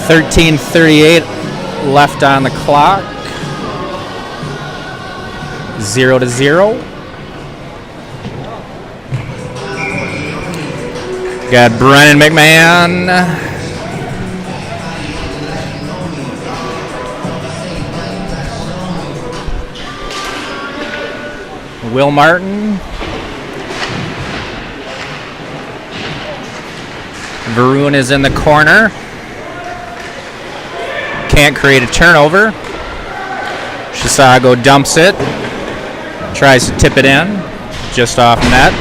13:38 left on the clock. 0-0. Got Brennan McMahon. Will Martin. Varun is in the corner. Can't create a turnover. Chisago dumps it. Tries to tip it in. Just off net.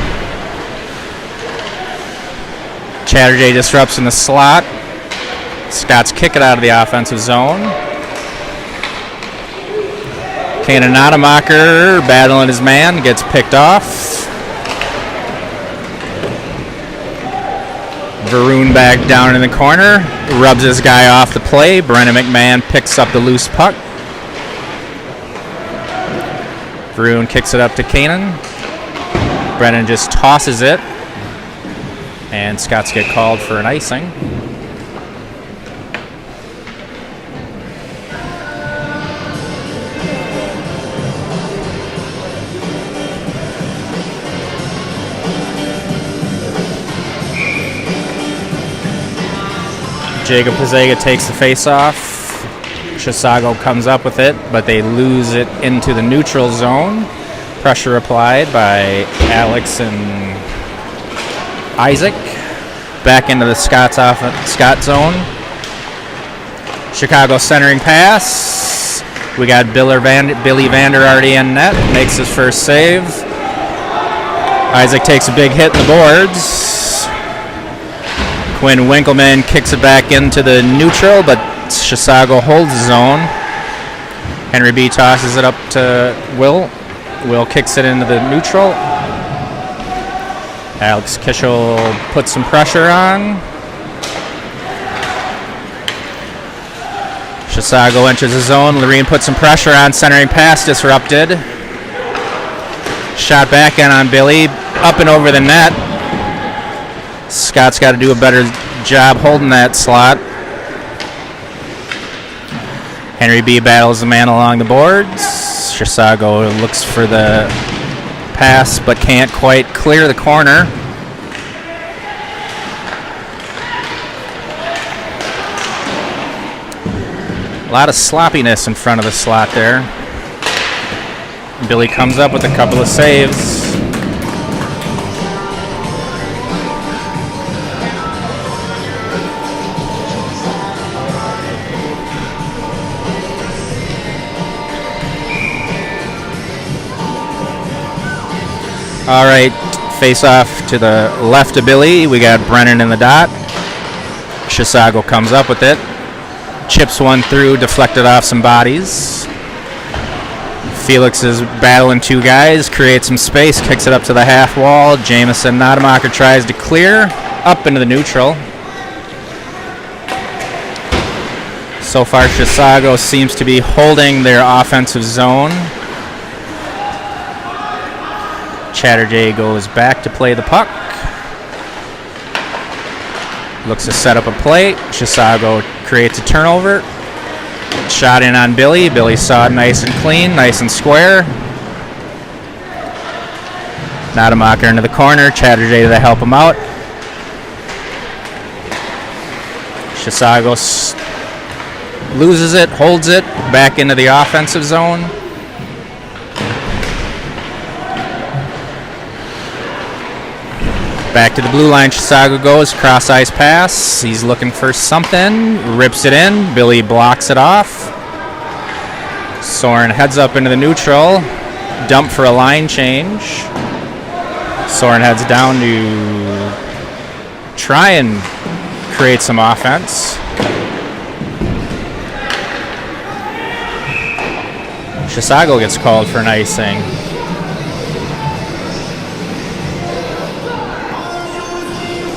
Chatterjee disrupts in the slot. Scots kick it out of the offensive zone. Kanan Nademacher battling his man, gets picked off. Varun back down in the corner, rubs his guy off the play. Brennan McMahon picks up the loose puck. Varun kicks it up to Kanan. Brennan just tosses it. And Scots get called for an icing. Jacob Chisago takes the face-off. Chisago comes up with it, but they lose it into the neutral zone. Pressure applied by Alex and Isaac. Back into the Scott zone. Chicago centering pass. We got Billy Vander already in net. Makes his first save. Isaac takes a big hit in the boards. Quinn Winkleman kicks it back into the neutral, but Chisago holds his own. Henry B tosses it up to Will. Will kicks it into the neutral. Alex Kishel puts some pressure on. Chisago enters the zone. Loreen puts some pressure on. Centering pass disrupted. Shot back in on Billy. Up and over the net. Scott's got to do a better job holding that slot. Henry B battles the man along the boards. Chisago looks for the pass but can't quite clear the corner. A lot of sloppiness in front of the slot there. Billy comes up with a couple of saves. All right, face off to the left of Billy. We got Brennan in the dot. Chisago comes up with it. Chips one through, deflected off some bodies. Felix is battling two guys, creates some space, kicks it up to the half wall. Jamison Nademacher tries to clear, up into the neutral. So far, Chisago seems to be holding their offensive zone. Chatterjee goes back to play the puck. Looks to set up a play. Chisago creates a turnover. Shot in on Billy. Billy saw it nice and clean, nice and square. Nademacher into the corner. Chatterjee to help him out. Chisago loses it, holds it, back into the offensive zone. Back to the blue line, Chisago goes, cross ice pass. He's looking for something, rips it in. Billy blocks it off. Soren heads up into the neutral, dump for a line change. Soren heads down to try and create some offense. Chisago gets called for an icing.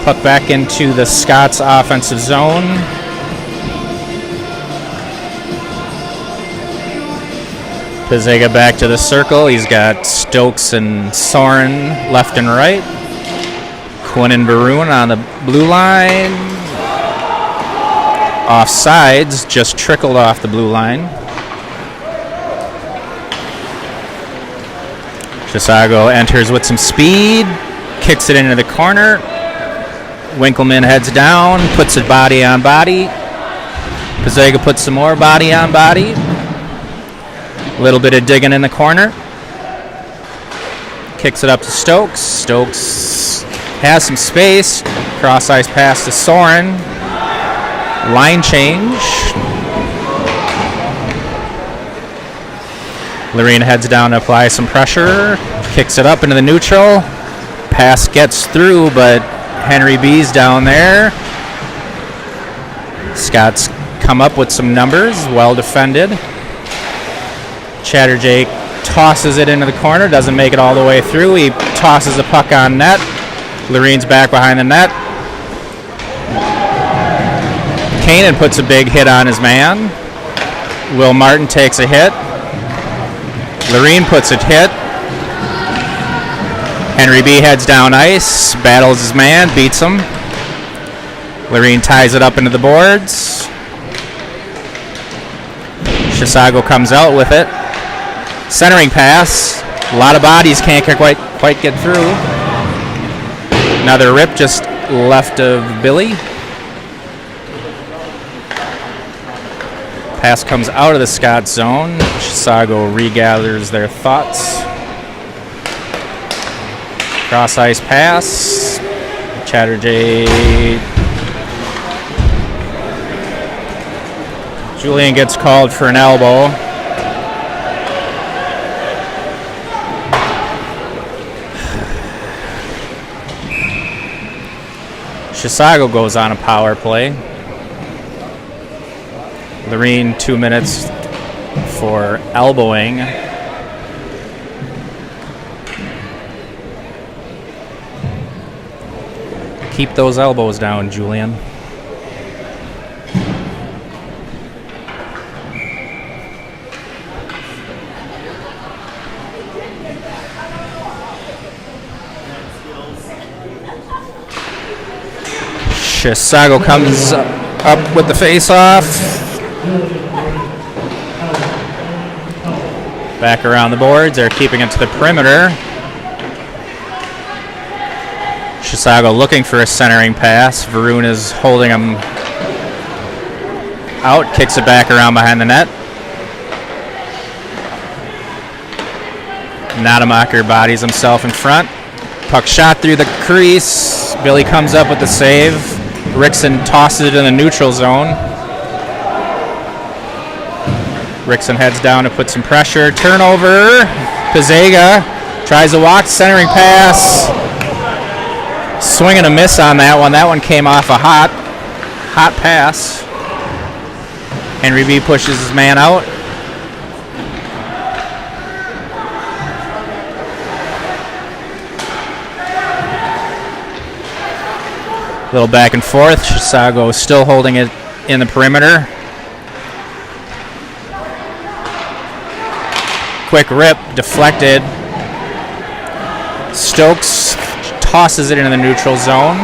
Puck back into the Scots offensive zone. Chisago back to the circle. He's got Stokes and Soren left and right. Quinn and Varun on the blue line. Offsides, just trickled off the blue line. Chisago enters with some speed, kicks it into the corner. Winkleman heads down, puts it body on body. Chisago puts some more body on body. A little bit of digging in the corner. Kicks it up to Stokes. Stokes has some space. Cross ice pass to Soren. Line change. Lorene heads down to apply some pressure. Kicks it up into the neutral. Pass gets through, but Henry B's down there. Scots come up with some numbers. Well defended. Chatterjee tosses it into the corner. Doesn't make it all the way through. He tosses the puck on net. Lorene's back behind the net. Kanan puts a big hit on his man. Will Martin takes a hit. Lorene puts a hit. Henry B heads down ice, battles his man, beats him. Lorene ties it up into the boards. Chisago comes out with it. Centering pass. A lot of bodies can't quite get through. Another rip just left of Billy. Pass comes out of the Scots zone. Chisago regathers their thoughts. Cross ice pass. Chatterjee. Julian gets called for an elbow. Chisago goes on a power play. Lorene 2 minutes for elbowing. Keep those elbows down, Julian. Chisago comes up with the face-off. Back around the boards. They're keeping it to the perimeter. Chisago looking for a centering pass. Varun is holding him out. Kicks it back around behind the net. Nademacher bodies himself in front. Puck shot through the crease. Billy comes up with the save. Rickson tosses it in the neutral zone. Rickson heads down to put some pressure. Turnover. Chisago tries to walk. Centering pass. Swing and a miss on that one. That one came off a hot pass. Henry B pushes his man out. A little back and forth. Chisago still holding it in the perimeter. Quick rip, deflected. Stokes tosses it into the neutral zone.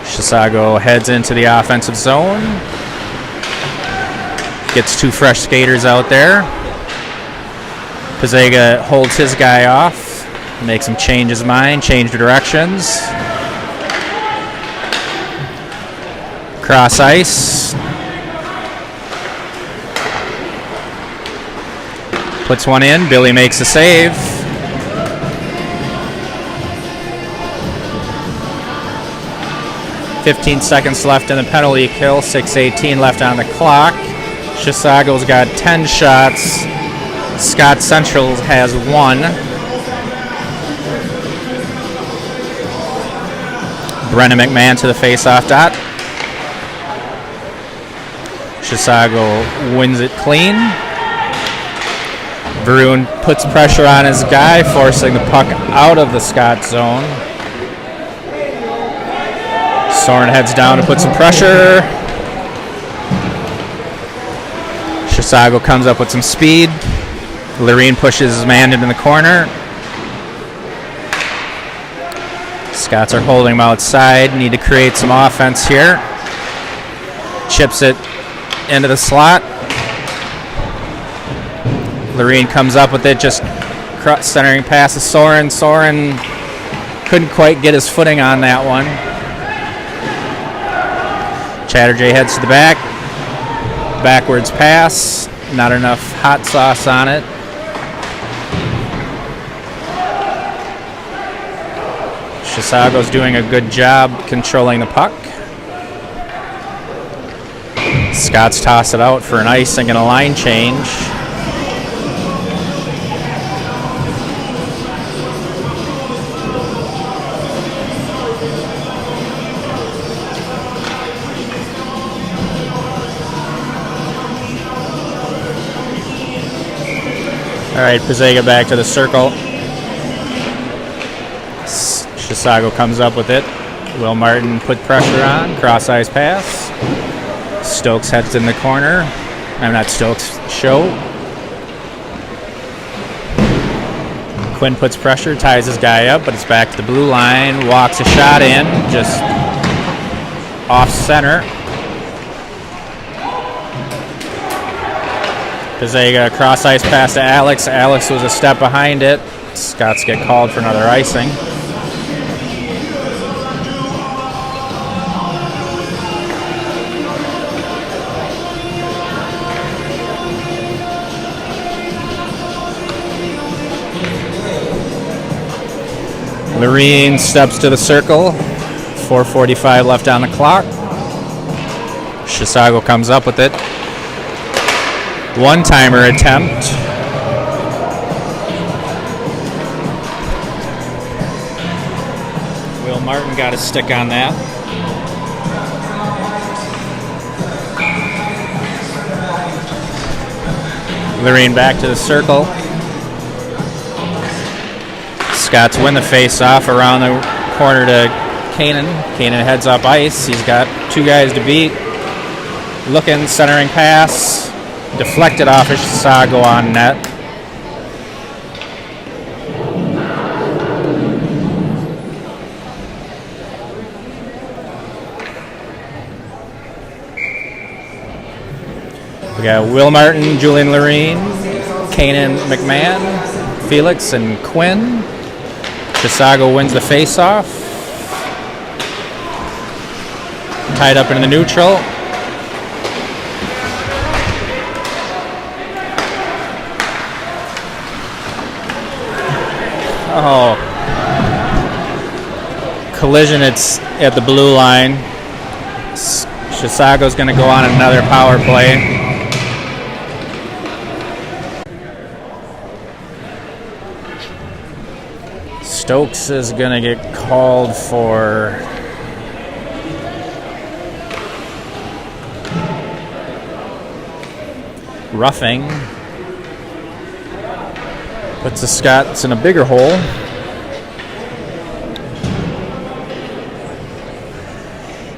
Chisago heads into the offensive zone. Gets two fresh skaters out there. Chisago holds his guy off. Makes him change his mind, change directions. Cross ice. Puts one in. Billy makes a save. .15 seconds left in the penalty kill. 6:18 left on the clock. Chisago's got 10 shots. Scott Central has 1. Brennan McMahon to the face-off dot. Chisago wins it clean. Varun puts pressure on his guy, forcing the puck out of the Scott zone. Soren heads down to put some pressure. Chisago comes up with some speed. Lorene pushes his man into the corner. Scots are holding him outside. Need to create some offense here. Chips it into the slot. Loreen comes up with it, just centering pass to Soren. Soren couldn't quite get his footing on that one. Chatterjee heads to the back. Backwards pass. Not enough hot sauce on it. Chisago's doing a good job controlling the puck. Scots toss it out for an icing and a line change. All right, Chisago back to the circle. Chisago comes up with it. Will Martin put pressure on. Cross-ice pass. Stokes heads in the corner. I'm not Stokes. Show. Quinn puts pressure, ties his guy up, but it's back to the blue line. Walks a shot in, just off center. Chisago cross-ice pass to Alex. Alex was a step behind it. Scots get called for another icing. Loreen steps to the circle. 4:45 left on the clock. Chisago comes up with it. One-timer attempt. Will Martin got a stick on that. Loreen back to the circle. Scots win the face-off around the corner to Kanan. Kanan heads up ice. He's got two guys to beat. Looking, centering pass. Deflected off of Chisago on net. We got Will Martin, Julian Loreen, Kanan McMahon, Felix, and Quinn. Chisago wins the face-off. Tied up in the neutral. Oh. Collision, it's at the blue line. Chisago's going to go on another power play. Stokes is going to get called for roughing. Puts the Scots in a bigger hole.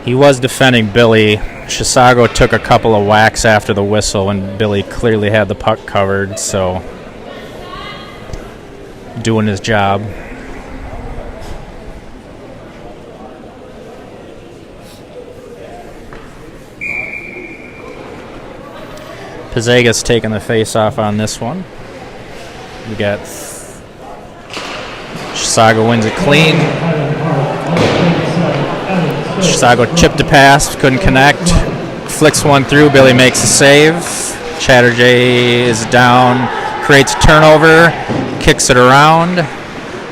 He was defending Billy. Chisago took a couple of whacks after the whistle and Billy clearly had the puck covered, so doing his job. Chisago's taking the face-off on this one. We got Chisago wins it clean. Chisago chipped a pass, couldn't connect. Flicks one through, Billy makes a save. Chatterjee is down, creates a turnover, kicks it around.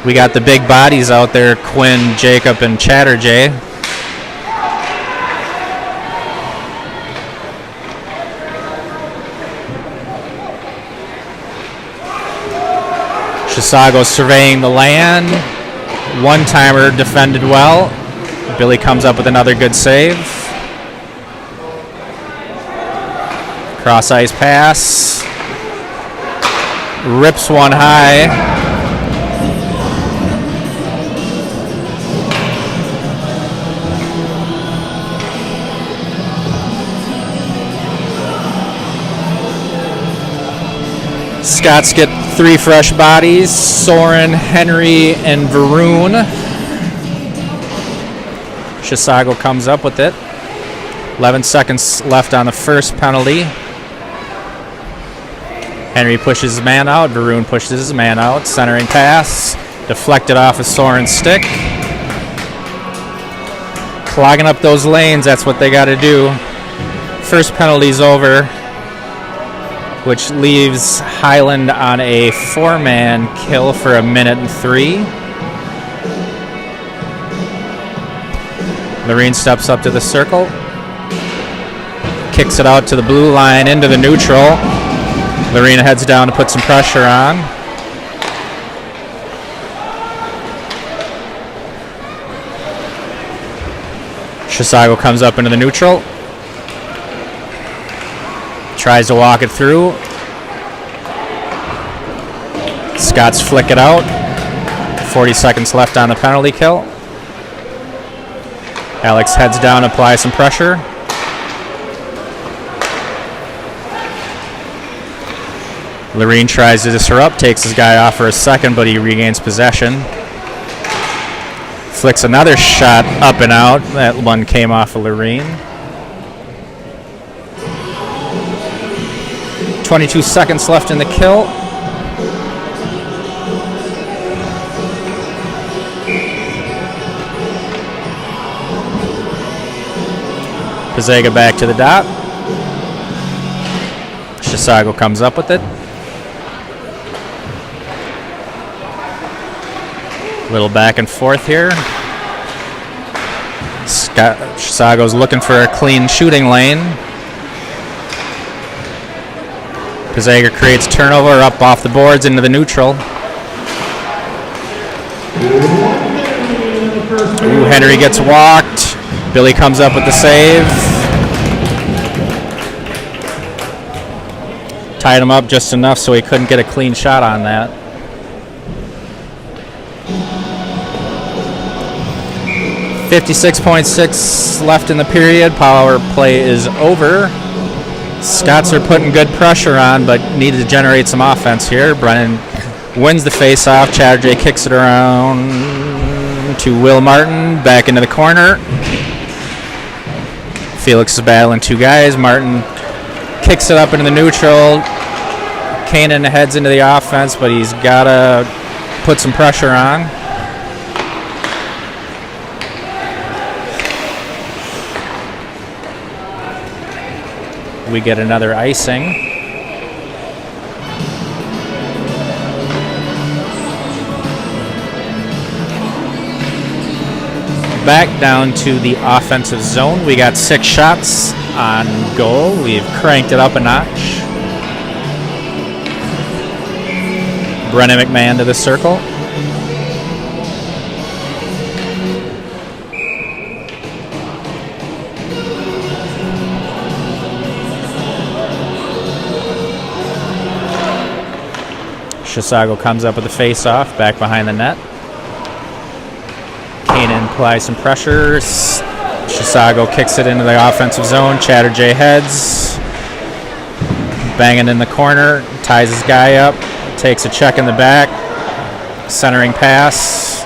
We got the big bodies out there, Quinn, Jacob, and Chatterjee. Chisago surveying the land. One-timer defended well. Billy comes up with another good save. Cross-ice pass. Rips one high. Scots get three fresh bodies, Soren, Henry, and Varun. Chisago comes up with it. 11 seconds left on the first penalty. Henry pushes his man out. Varun pushes his man out. Centering pass. Deflected off of Soren's stick. Clogging up those lanes, that's what they got to do. First penalty's over, which leaves Highland on a 4-man kill for 1 minute and 3. Loreen steps up to the circle. Kicks it out to the blue line into the neutral. Loreen heads down to put some pressure on. Chisago comes up into the neutral. Tries to walk it through. Scots flick it out. 40 seconds left on the penalty kill. Alex heads down to apply some pressure. Loreen tries to disrupt, takes his guy off for a second, but he regains possession. Flicks another shot up and out. That one came off of Loreen. 22 seconds left in the kill. Chisago back to the dot. Chisago comes up with it. Little back and forth here. Chisago's looking for a clean shooting lane. Chisago creates turnover up off the boards into the neutral. Ooh, Henry gets walked. Billy comes up with the save. Tied him up just enough so he couldn't get a clean shot on that. .56 left in the period. Power play is over. Scots are putting good pressure on, but needed to generate some offense here. Brennan wins the face-off. Chatterjee kicks it around to Will Martin. Back into the corner. Felix is battling two guys. Martin kicks it up into the neutral. Kanan heads into the offense, but he's got to put some pressure on. We get another icing. Back down to the offensive zone. We got 6 shots on goal. We've cranked it up a notch. Brennan McMahon to the circle. Chisago comes up with a face-off, back behind the net. Kanan applies some pressure. Chisago kicks it into the offensive zone. Chatterjee heads. Banging in the corner. Ties his guy up. Takes a check in the back. Centering pass.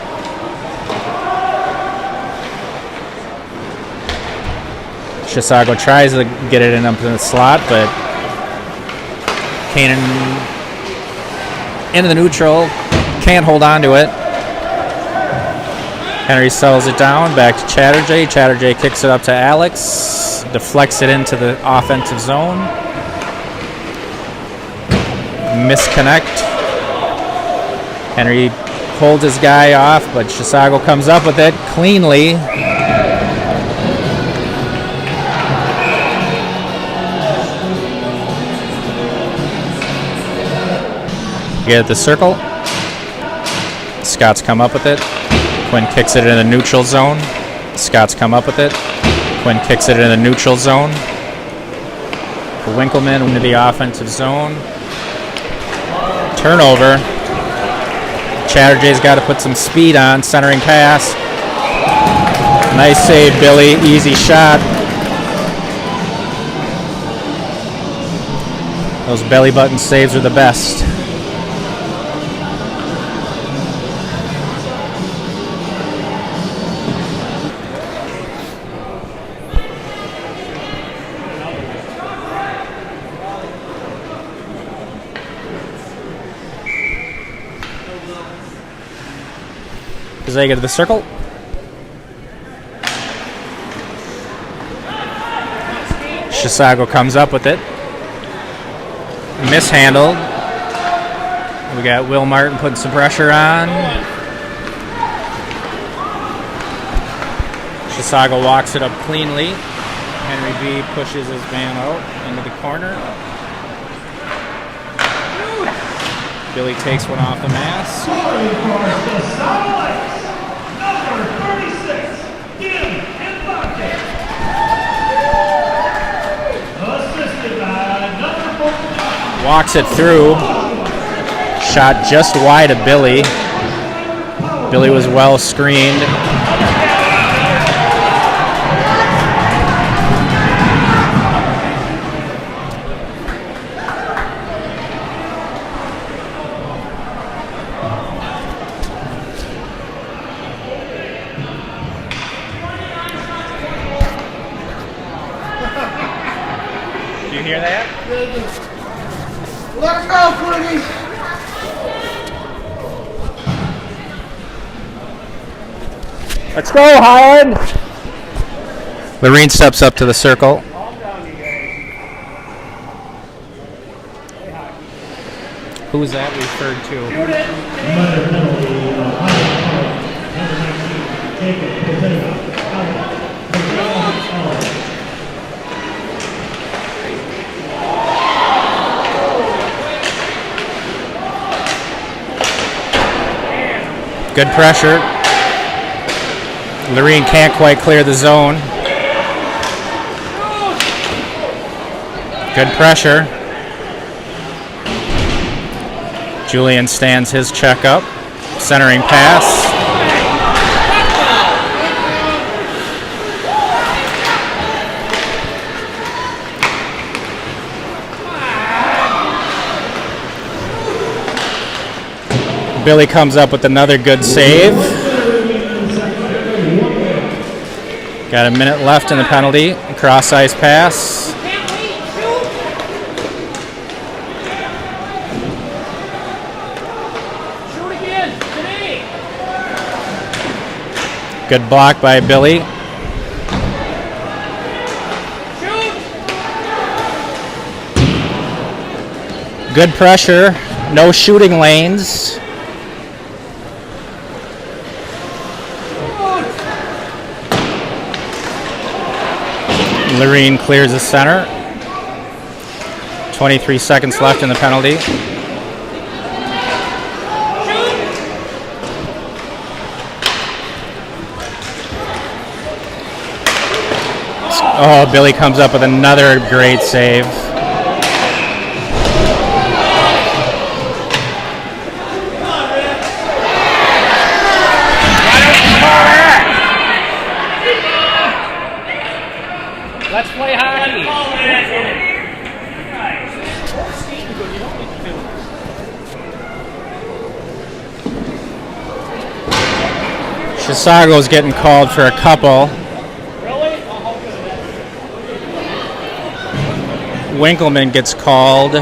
Chisago tries to get it up in the slot, but Kanan into the neutral, can't hold on to it. Henry settles it down, back to Chatterjee. Chatterjee kicks it up to Alex, deflects it into the offensive zone. Misconnect. Henry holds his guy off, but Chisago comes up with it cleanly. Get at the circle. Scots come up with it. Quinn kicks it in the neutral zone. Scots come up with it. Quinn kicks it in the neutral zone. Winkleman into the offensive zone. Turnover. Chatterjee's got to put some speed on. Centering pass. Nice save, Billy. Easy shot. Those belly button saves are the best. Chisago to the circle. Chisago comes up with it. Mishandled. We got Will Martin putting some pressure on. Chisago walks it up cleanly. Henry B pushes his man out into the corner. Billy takes one off the mask. Walks it through. Shot just wide of Billy. Billy was well screened. Do you hear that? Let's go, please. Let's go, Highland! Lorene steps up to the circle. Who is that referred to? Good pressure. Lorene can't quite clear the zone. Good pressure. Julian stands his check up. Centering pass. Billy comes up with another good save. Got a minute left in the penalty. Cross ice pass. Good block by Billy. Good pressure. No shooting lanes. Lorene clears the center. 23 seconds left in the penalty. Oh, Billy comes up with another great save. Let's play hockey. Chisago's getting called for a couple. Winkleman gets called.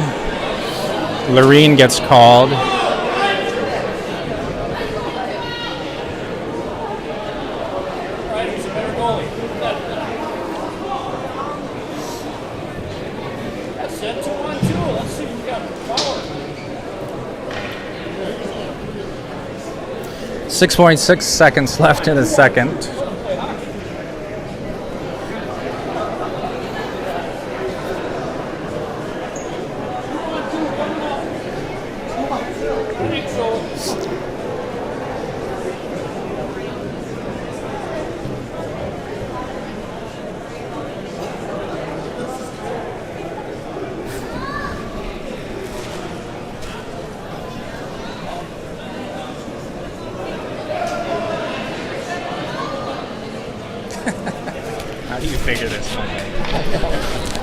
Lorene gets called. That's it. 2-on-2. Let's see who got power. 6.6 seconds left in the second. How do you figure this one out?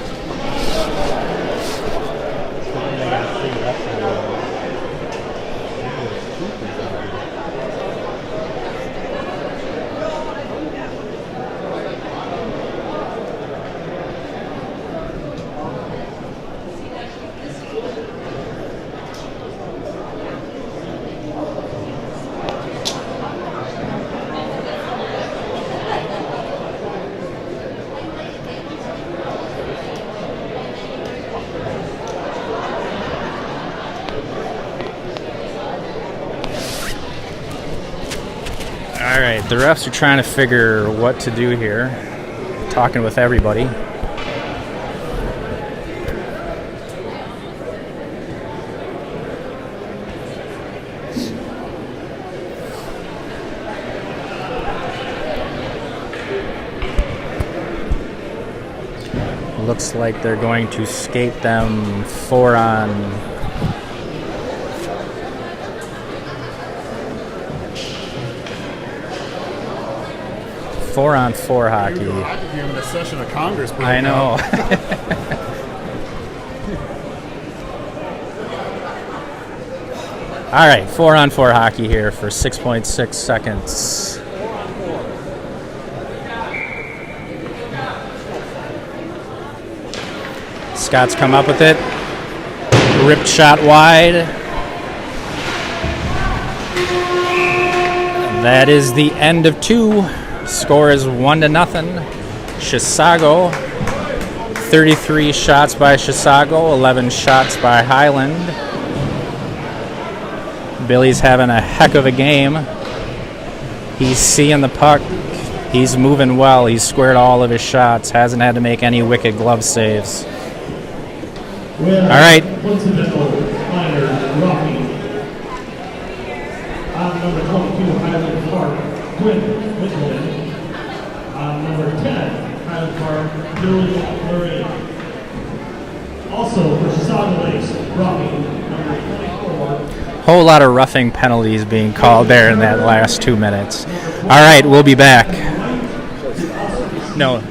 All right, the refs are trying to figure what to do here, talking with everybody. Looks like they're going to skate them 4-on. Four-on-4 hockey. Having a session of Congress. I know. All right, 4-on-4 hockey here for 6.6 seconds. Scots come up with it. Ripped shot wide. That is the end of 2. Score is 1-0. Chisago. 33 shots by Chisago, 11 shots by Highland. Billy's having a heck of a game. He's seeing the puck. He's moving well. He's squared all of his shots. Hasn't had to make any wicked glove saves. All right. Number 22, Highland Park, Quinn Whitman. Number 10, Highland Park, Billy Murray. Also for Chisago Lakes, Rocky, number 24. Whole lot of roughing penalties being called there in that last 2 minutes. All right, we'll be back. No.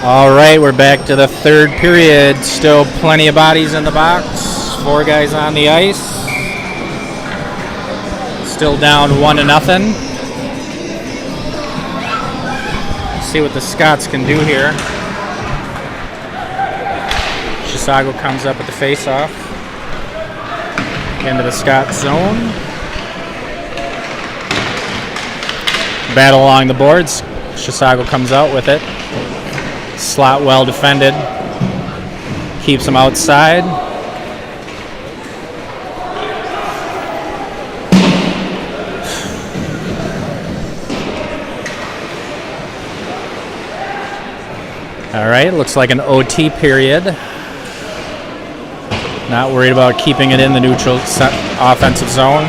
All right, we're back to the third period. Still plenty of bodies in the box. 4 guys on the ice. Still down 1-0. See what the Scots can do here. Chisago comes up with the face-off. Into the Scots zone. Battle along the boards. Chisago comes out with it. Slot well defended. Keeps him outside. All right, looks like an OT period. Not worried about keeping it in the neutral offensive zone.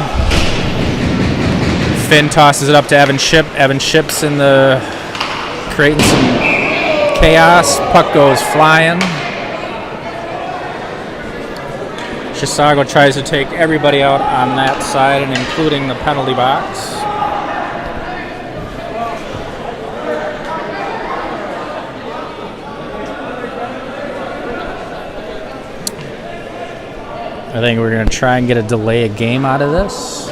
Finn tosses it up to Evan Ship. Evan Ship's in the creating some chaos. Puck goes flying. Chisago tries to take everybody out on that side, and including the penalty box. I think we're going to try and get a delay of game out of this.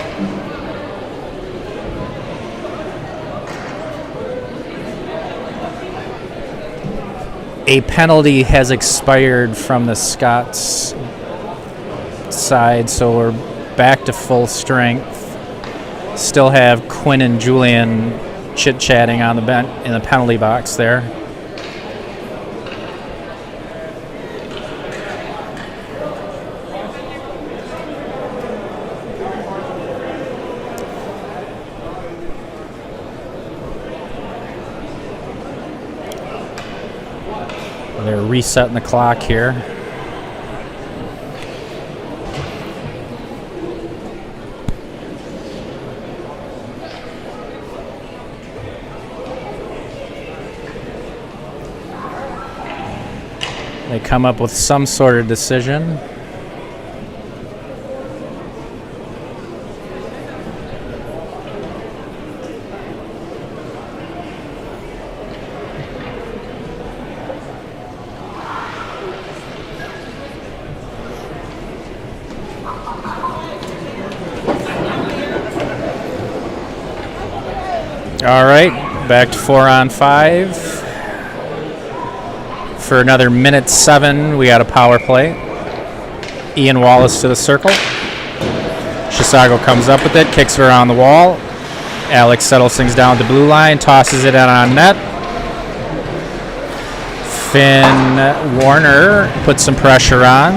A penalty has expired from the Scots side, so we're back to full strength. Still have Quinn and Julian chit-chatting on the bench in the penalty box there. They're resetting the clock here. They come up with some sort of decision. All right, back to 4-on-5. For another minute 7, we got a power play. Ian Wallace to the circle. Chisago comes up with it, kicks it around the wall. Alex settles things down at the blue line, tosses it in on net. Finn Warner puts some pressure on.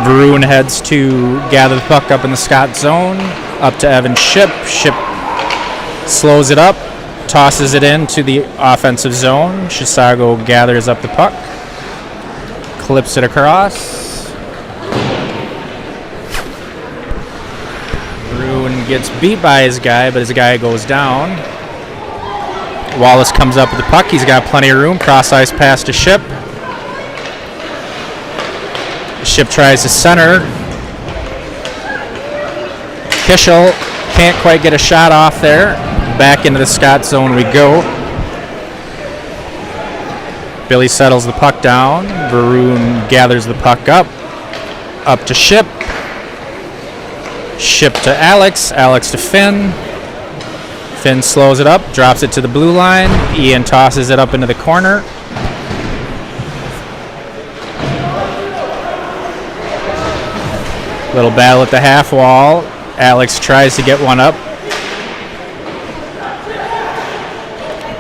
Varun heads to gather the puck up in the Scott zone. Up to Evan Ship. Ship slows it up, tosses it into the offensive zone. Chisago gathers up the puck, clips it across. Bruin gets beat by his guy, but his guy goes down. Wallace comes up with the puck. He's got plenty of room. Cross-ice pass to Ship. Ship tries to center. Kishel can't quite get a shot off there. Back into the Scott zone we go. Billy settles the puck down. Varun gathers the puck up. Up to Ship. Ship to Alex. Alex to Finn. Finn slows it up, drops it to the blue line. Ian tosses it up into the corner. Little battle at the half wall. Alex tries to get one up.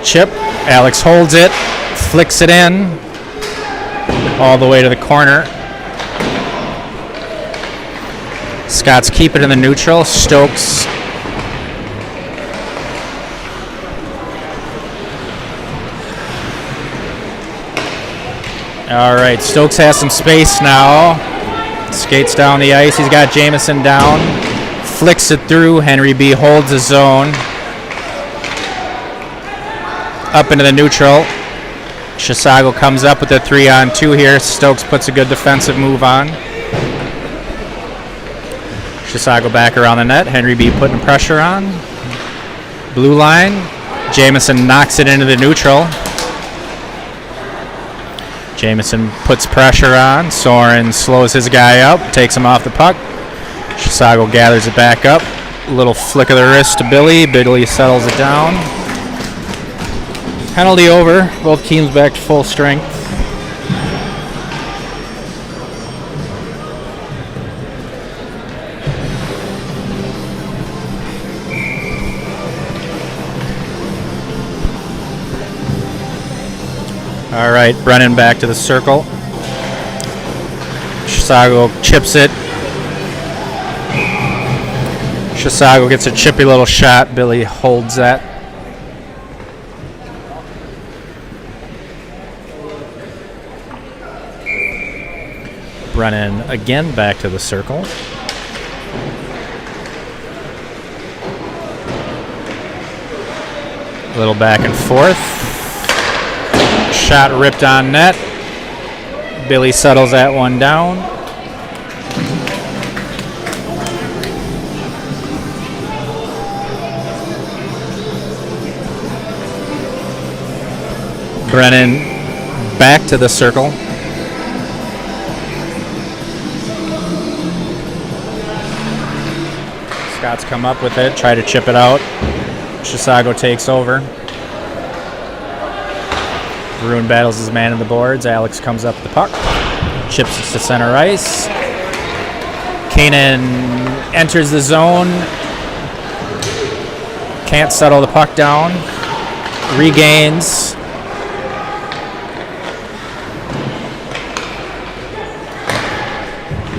Chip. Alex holds it, flicks it in all the way to the corner. Scots keep it in the neutral. Stokes all right, Stokes has some space now. Skates down the ice. He's got Jamison down. Flicks it through. Henry B holds his zone. Up into the neutral. Chisago comes up with a 3-on-2 here. Stokes puts a good defensive move on. Chisago back around the net. Henry B putting pressure on. Blue line. Jamison knocks it into the neutral. Jamison puts pressure on. Soren slows his guy up, takes him off the puck. Chisago gathers it back up. A little flick of the wrist to Billy. Billy settles it down. Penalty over. Both teams back to full strength. All right, Brennan back to the circle. Chisago chips it. Chisago gets a chippy little shot. Billy holds that. Brennan again back to the circle. A little back and forth. Shot ripped on net. Billy settles that one down. Brennan back to the circle. Scots come up with it, try to chip it out. Chisago takes over. Bruin battles his man in the boards. Alex comes up with the puck. Chips it to center ice. Kanan enters the zone. Can't settle the puck down. Regains.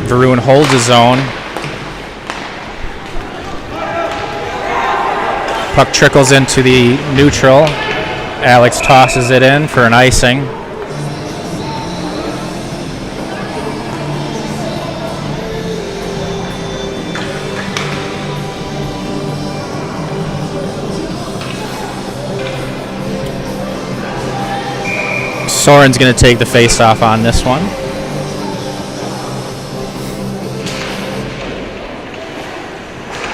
Varun holds his zone. Puck trickles into the neutral. Alex tosses it in for an icing. Soren's going to take the face-off on this one.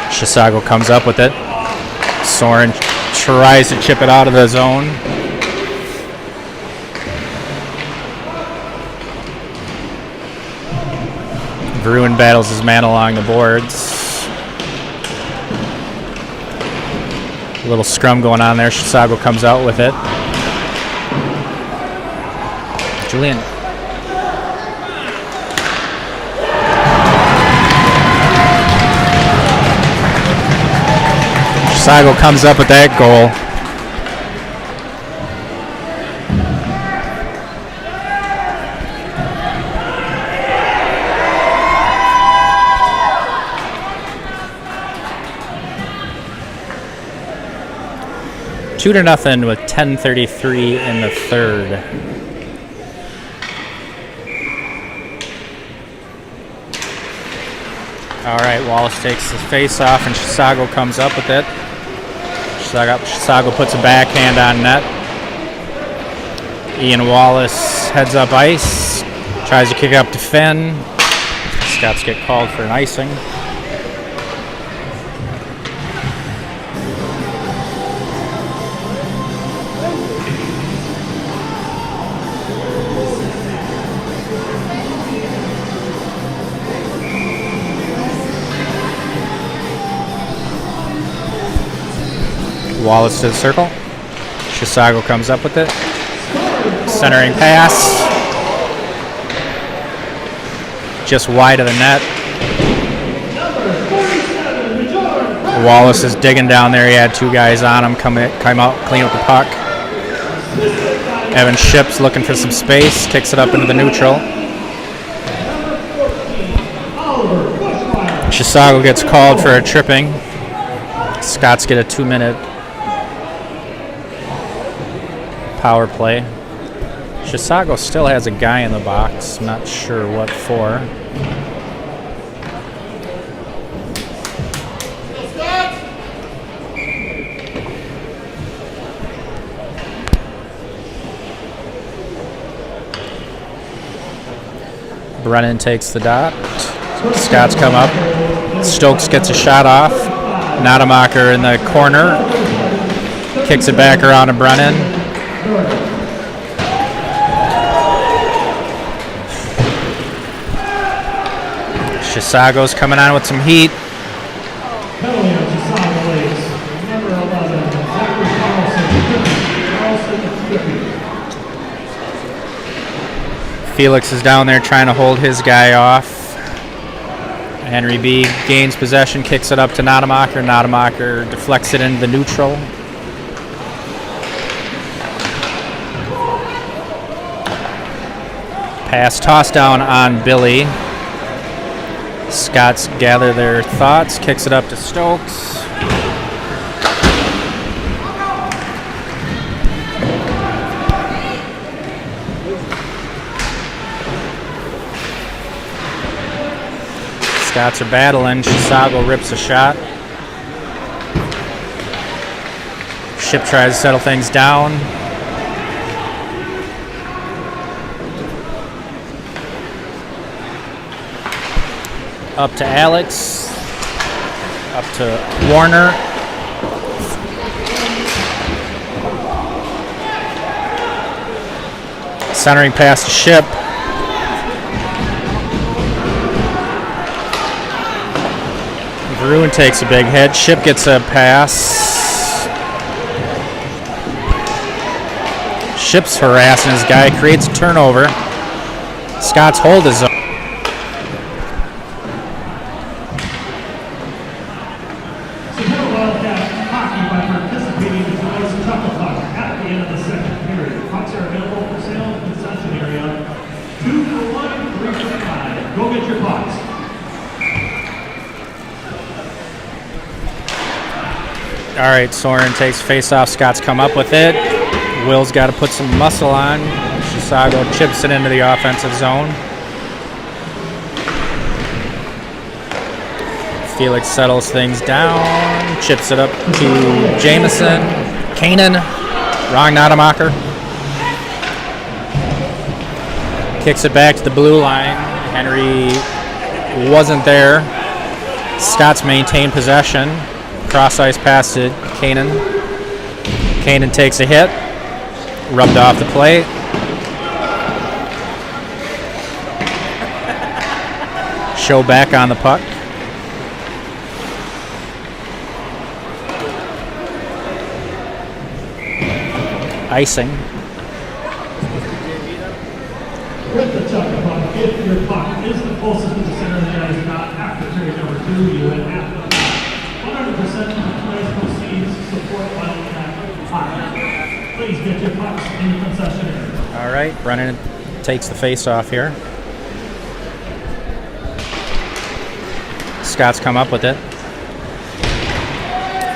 Chisago comes up with it. Soren tries to chip it out of the zone. Bruin battles his man along the boards. A little scrum going on there. Chisago comes out with it. Julian. Chisago comes up with that goal. Two to nothing with 10:33 in the third. All right, Wallace takes the face off and Chisago comes up with it. Chisago puts a backhand on net. Ian Wallace heads up ice, tries to kick up to Finn. Scots get called for an icing. Wallace to the circle. Chisago comes up with it. Centering pass. Just wide of the net. Wallace is digging down there. He had two guys on him. Come out, clean up the puck. Evan Ships looking for some space. Kicks it up into the neutral. Chisago gets called for a tripping. Scots get a 2-minute power play. Chisago still has a guy in the box. I'm not sure what for. Brennan takes the dot. Scots come up. Stokes gets a shot off. Nademacher in the corner. Kicks it back around to Brennan. Chisago's coming on with some heat. Penalty on Chisago Lakes. Number 11, Zachary Carlson. Felix is down there trying to hold his guy off. Henry B gains possession, kicks it up to Notemacher. Notemacher deflects it into the neutral. Pass toss down on Billy. Scots gather their thoughts, kicks it up to Stokes. Scots are battling. Chisago rips a shot. Ship tries to settle things down. Up to Alex. Up to Warner. Centering pass to Ship. Bruin takes a big hit. Ship gets a pass. Ship's harassing his guy. Creates a turnover. Scots hold his own. All right, Soren takes face-off. Scott's come up with it. Will's got to put some muscle on. Chisago chips it into the offensive zone. Felix settles things down. Chips it up to Jameson. Kanan. Wrong Notemacher. Kicks it back to the blue line. Henry wasn't there. Scott's maintained possession. Cross ice pass to Kanan. Kanan takes a hit. Rubbed off the plate. Show back on the puck. Icing. With the chuck puck, if your puck is the closest to the center of the ice, not after period number 2, you would have to 100% of the players proceeds support Wildcat hockey. Please get your pucks in the concession area. All right, Brennan takes the face off here. Scott's come up with it.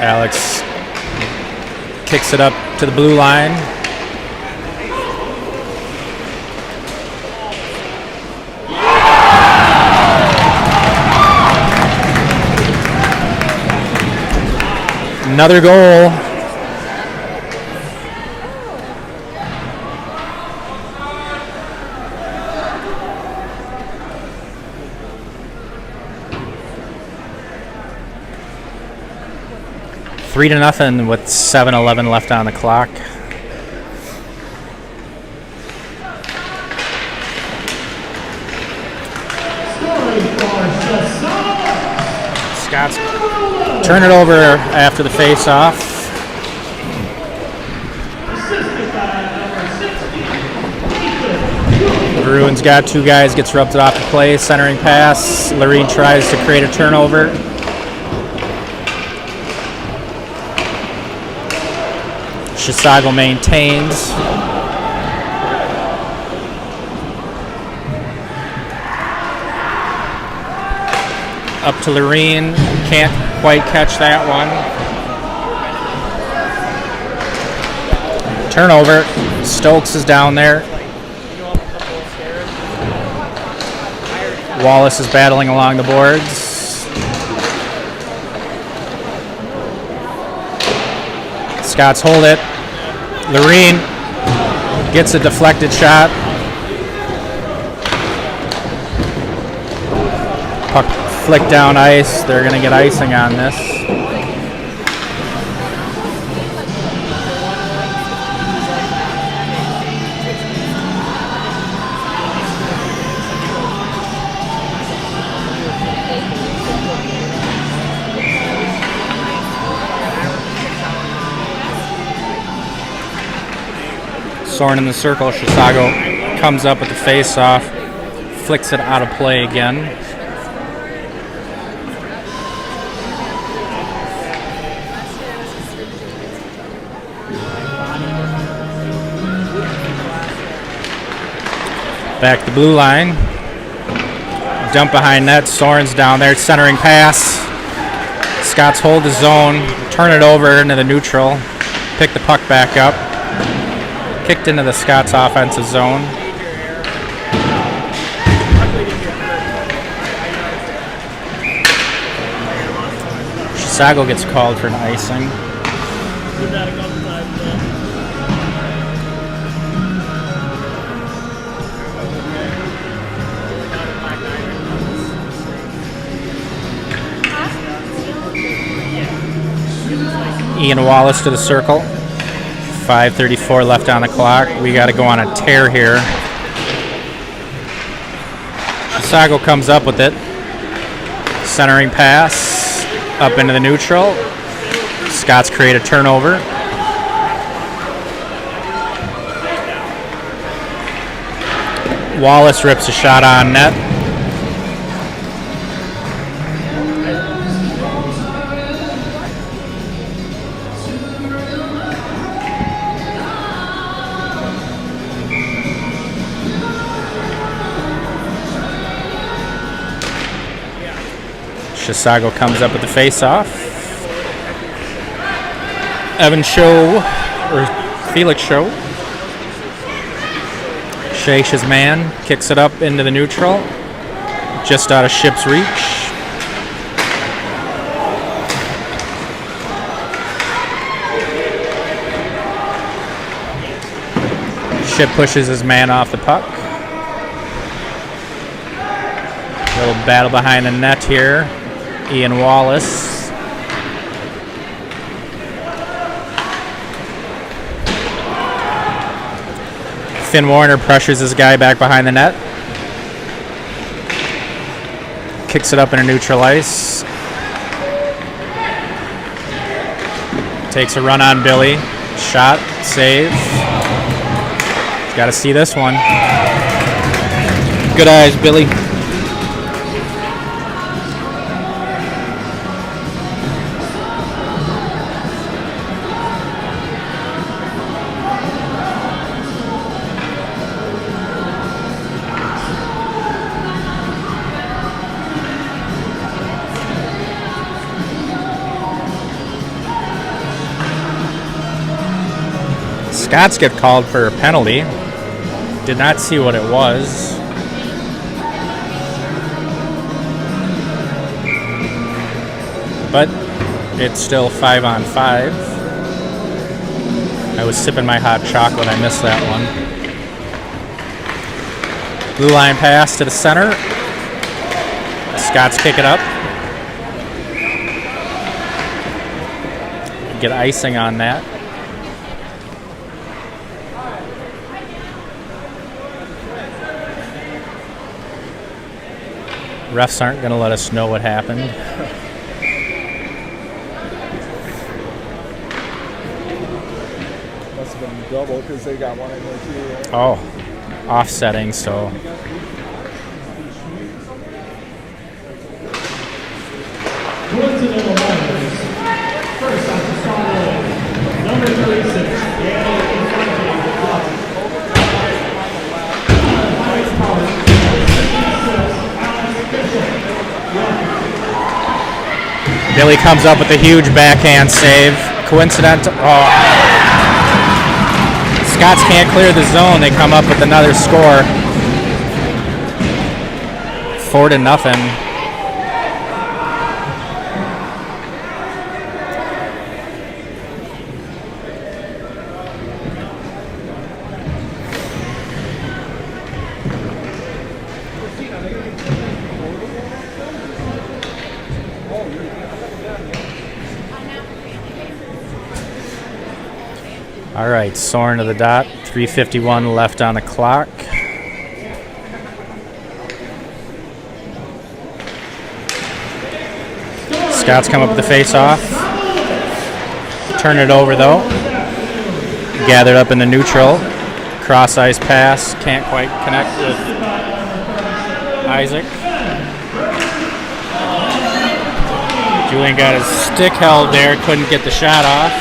Alex kicks it up to the blue line. Another goal. Three to nothing with 7:11 left on the clock. Scott's turn it over after the face-off. Bruin's got two guys, gets rubbed off the play. Centering pass. Lorene tries to create a turnover. Chisago maintains. Up to Lorene. Can't quite catch that one. Turnover. Stokes is down there. Wallace is battling along the boards. Scots hold it. Lorene gets a deflected shot. Puck flick down ice. They're going to get icing on this. Soren in the circle. Chisago comes up with the face-off, flicks it out of play again. Back to blue line. Dump behind net. Soren's down there. Centering pass. Scots hold the zone. Turn it over into the neutral. Pick the puck back up. Kicked into the Scots offensive zone. Chisago gets called for an icing. Ian Wallace to the circle. 5:34 left on the clock. We got to go on a tear here. Chisago comes up with it. Centering pass up into the neutral. Scots create a turnover. Wallace rips a shot on net. Chisago comes up with the face-off. Evan Show, or Felix Show. Shakes his man, kicks it up into the neutral. Just out of Ship's reach. Ship pushes his man off the puck. Little battle behind the net here. Ian Wallace. Finn Warner pressures his guy back behind the net. Kicks it up in a neutral ice. Takes a run on Billy. Shot, save. Got to see this one. Good eyes, Billy. Scots get called for a penalty. Did not see what it was. But it's still 5-on-5. I was sipping my hot chocolate. I missed that one. Blue line pass to the center. Scots kick it up. Get icing on that. Refs aren't going to let us know what happened. Must have been double because they got one in there too. Right? Oh, offsetting, so. Coincidental numbers. First on Chisago, number 36, Daniel Infante. Billy comes up with a huge backhand save. Coincidental. Oh. Scots can't clear the zone. They come up with another score. 4-0. All right, Soren to the dot. 3:51 left on the clock. Scots come up with the face-off. Turn it over, though. Gathered up in the neutral. Cross ice pass, can't quite connect with Isaac. Julian got his stick held there, couldn't get the shot off.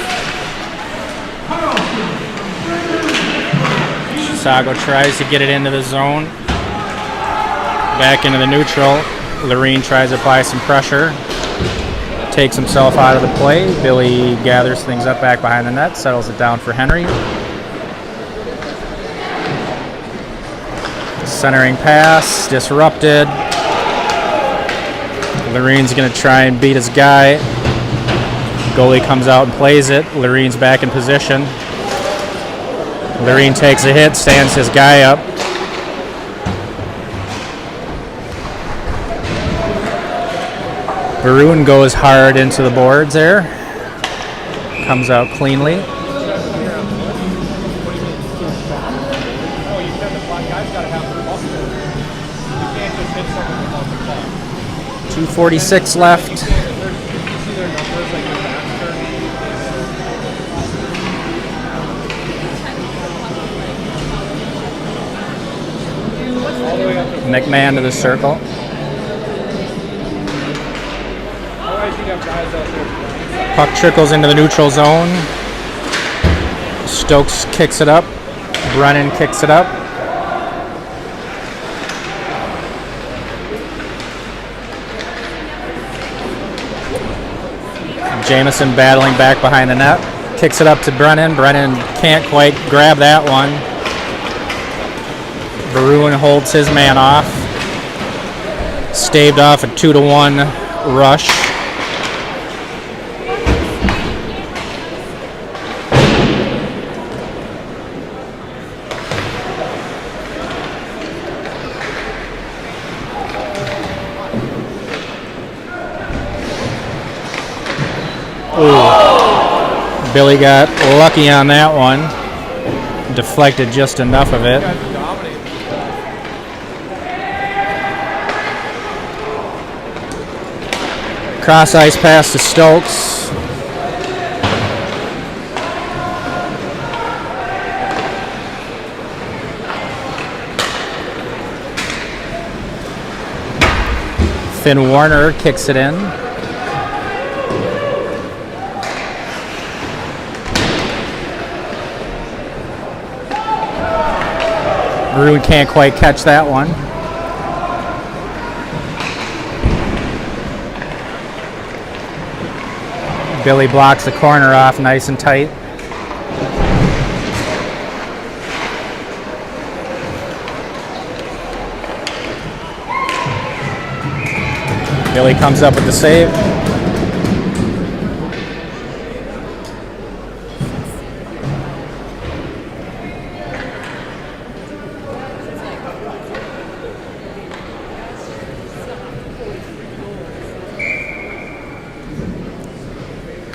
Chisago tries to get it into the zone. Back into the neutral. Lorene tries to apply some pressure. Takes himself out of the play. Billy gathers things up back behind the net, settles it down for Henry. Centering pass, disrupted. Lorene's going to try and beat his guy. Goalie comes out and plays it. Lorene's back in position. Lorene takes a hit, stands his guy up. Barun goes hard into the boards there. Comes out cleanly. 2:46 left. McMahon to the circle. Puck trickles into the neutral zone. Stokes kicks it up. Brennan kicks it up. Jamison battling back behind the net. Kicks it up to Brennan. Brennan can't quite grab that one. Barun holds his man off. Staved off a 2-1 rush. Ooh. Billy got lucky on that one. Deflected just enough of it. Cross ice pass to Stokes. Finn Warner kicks it in. Barun can't quite catch that one. Billy blocks the corner off nice and tight. Billy comes up with the save.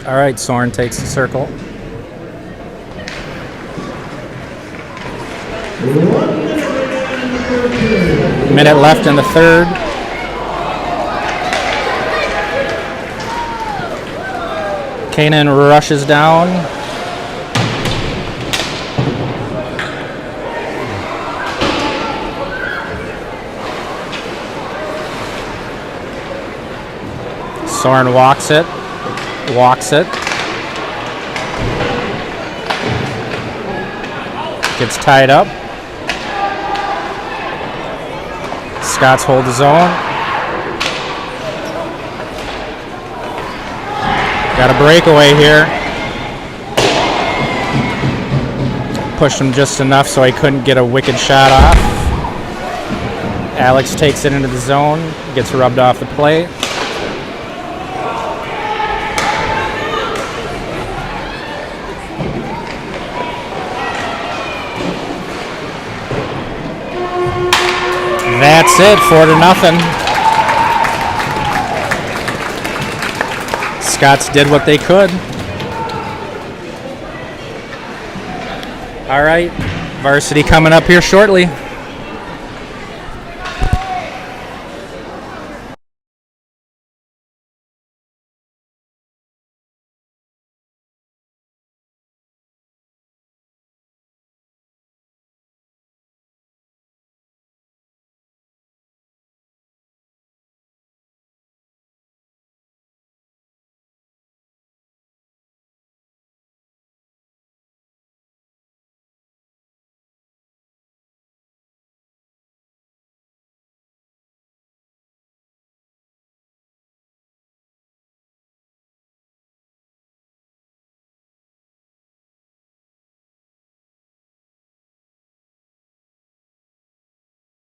All right, Soren takes the circle. Minute left in the third. Kanan rushes down. Soren walks it. Gets tied up. Scots hold the zone. Got a breakaway here. Pushed him just enough so he couldn't get a wicked shot off. Alex takes it into the zone. Gets rubbed off the plate. That's it, 4-0. Scots did what they could. All right, varsity coming up here shortly.